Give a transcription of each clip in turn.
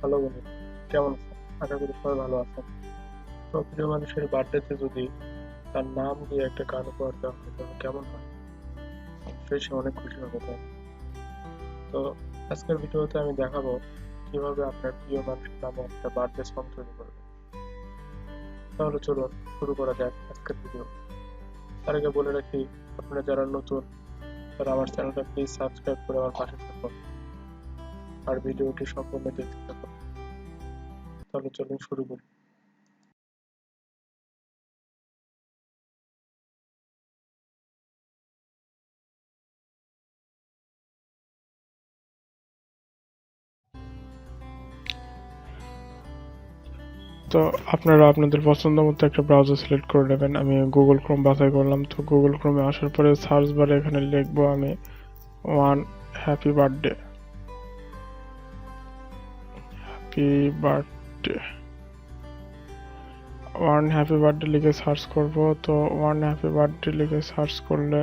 Hello বন্ধু, কেমন আছেন? আশা করি সবাই ভালো আছেন। তো প্রিয় মানুষের বার্থডেতে যদি তার নাম দিয়ে একটা গান উপহার দেওয়া হয় তাহলে কেমন হয়? অবশ্যই সে অনেক খুশি হবে, তাই না? তো আজকের ভিডিওতে আমি দেখাবো কিভাবে আপনার প্রিয় মানুষের নামে একটা বার্থডে সং তৈরি করবেন। তাহলে চলুন শুরু করা যাক আজকের ভিডিও। তার আগে বলে রাখি, আপনারা যারা নতুন তারা আমার চ্যানেলটা প্লিজ সাবস্ক্রাইব করে আমার পাশে থাকুন আর ভিডিওটি সম্পূর্ণ দেখতে থাকুন। তাহলে চলুন শুরু করি। তো আপনারা আপনাদের পছন্দ মতো একটা ব্রাউজার সিলেক্ট করে নেবেন। আমি গুগল ক্রোম বাছাই করলাম। তো গুগল ক্রোমে আসার পরে সার্চ বারে এখানে লিখবো আমি one happy birthday, happy birthday, one happy birthday লিখে সার্চ করব। তো ওয়ান হ্যাপি বার্থডে লিখে সার্চ করলে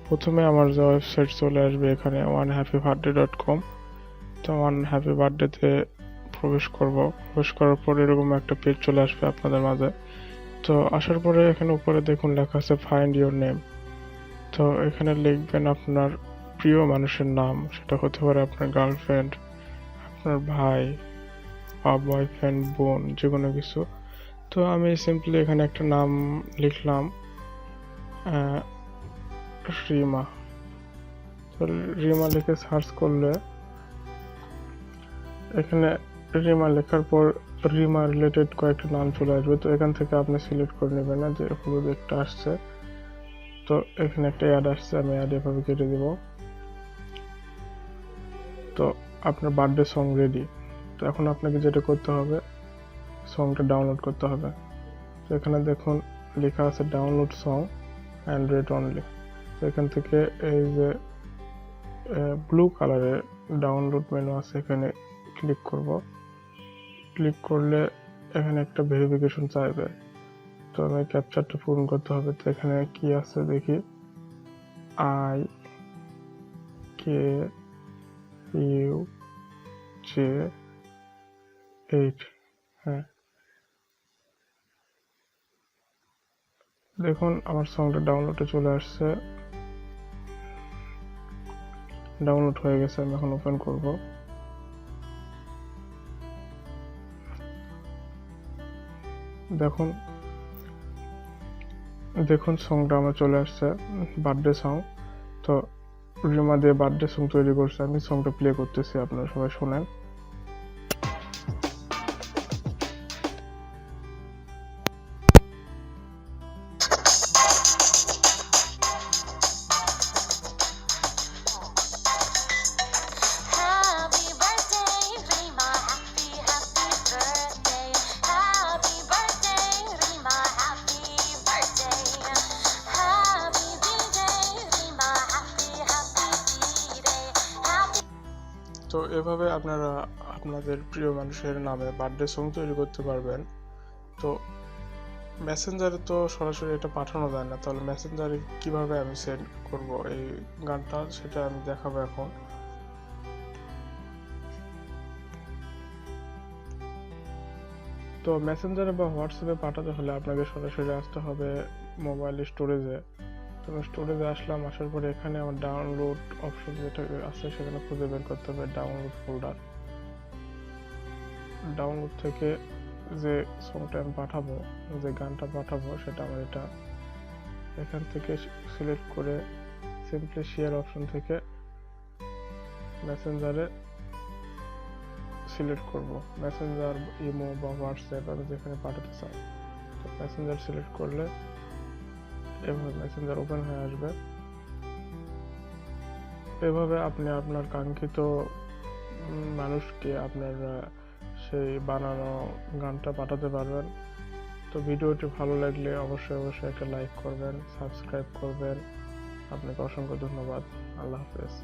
প্রথমে আমার যে ওয়েবসাইট চলে আসবে এখানে onehappyBirthday.com। তো ওয়ান হ্যাপি বার্থডেতে প্রবেশ করব। প্রবেশ করার পর এরকম একটা পেজ চলে আসবে আপনাদের মাঝে। তো আসার পরে এখানে উপরে দেখুন লেখা আছে ফাইন্ড ইউর নেম। তো এখানে লিখবেন আপনার প্রিয় মানুষের নাম। সেটা হতে পারে আপনার গার্লফ্রেন্ড, আপনার ভাই বা বয়ফ্রেন্ড, বোন, যে কোনো কিছু। তো আমি সিম্পলি এখানে একটা নাম লিখলাম, রিমা। তো রিমা লিখে সার্চ করলে এখানে রিমা লেখার পর রিমা রিলেটেড কয়েকটা নাম চলে আসবে। তো এখান থেকে আপনি সিলেক্ট করে নেবেন না যে হলুদ একটা আসছে। তো এখানে একটা অ্যাড আসছে, আমি অ্যাড এভাবে কেটে দেব। তো আপনার বার্থডে সং রেডি। তো এখন আপনাকে যেটা করতে হবে, সংটা ডাউনলোড করতে হবে। তো এখানে দেখুন লেখা আছে ডাউনলোড সং অ্যান্ড্রয়েড অনলি। তো এখান থেকে এই যে ব্লু কালারের ডাউনলোড মেনু আছে, এখানে ক্লিক করব। ক্লিক করলে এখানে একটা ভেরিফিকেশন চাইবে। তো আমি ক্যাপচারটা পূরণ করতে হবে। তো এখানে কি আছে দেখি, IKUJ8। হ্যাঁ, দেখুন আমার সংটা ডাউনলোডে চলে আসছে, ডাউনলোড হয়ে গেছে। আমি এখন ওপেন করব। দেখুন দেখুন সংটা আমার চলে আসছে, বার্থডে সং। তো রিমা দিয়ে বার্থডে সং তৈরি করছে। আমি সংটা প্লে করতেছি, আপনারা সবাই শোনেন। Happy birthday, Rima. Happy birthday. Happy birthday, Rima. Happy birthday. Happy birthday, Rima. Happy birthday. Happy. তো এভাবে আপনারা আপনাদের প্রিয় মানুষের নামে বার্থডে সং তৈরি করতে পারবেন। তো মেসেঞ্জারে তো সরাসরি এটা পাঠানো যায় না, তাহলে মেসেঞ্জারে কিভাবে আমি সেন্ড করব এই গানটা, সেটা আমি দেখাবো এখন। তো মেসেঞ্জারে বা হোয়াটসঅ্যাপে পাঠাতে হলে আপনাকে সরাসরি আসতে হবে মোবাইল স্টোরেজে। তো স্টোরেজে আসলাম, আসার পরে এখানে আমার ডাউনলোড অপশন যেটা আছে সেখানে খুঁজে বের করতে হবে ডাউনলোড ফোল্ডার। ডাউনলোড থেকে যে সংটা আমি পাঠাবো, যে গানটা পাঠাবো, সেটা আমার এটা এখান থেকে সিলেক্ট করে সিম্পলি শেয়ার অপশন থেকে মেসেঞ্জারে সিলেক্ট করব। মেসেঞ্জার, ইমো বা হোয়াটসঅ্যাপ আমি যেখানে পাঠাতে চাই। তো মেসেঞ্জার সিলেক্ট করলে এভাবে মেসেঞ্জার ওপেন হয়ে আসবে। এভাবে আপনি আপনার কাঙ্ক্ষিত মানুষকে আপনার সেই বানানো গানটা পাঠাতে পারবেন। তো ভিডিওটি ভালো লাগলে অবশ্যই একটা লাইক করবেন, সাবস্ক্রাইব করবেন। আপনাকে অসংখ্য ধন্যবাদ। আল্লাহ হাফেজ।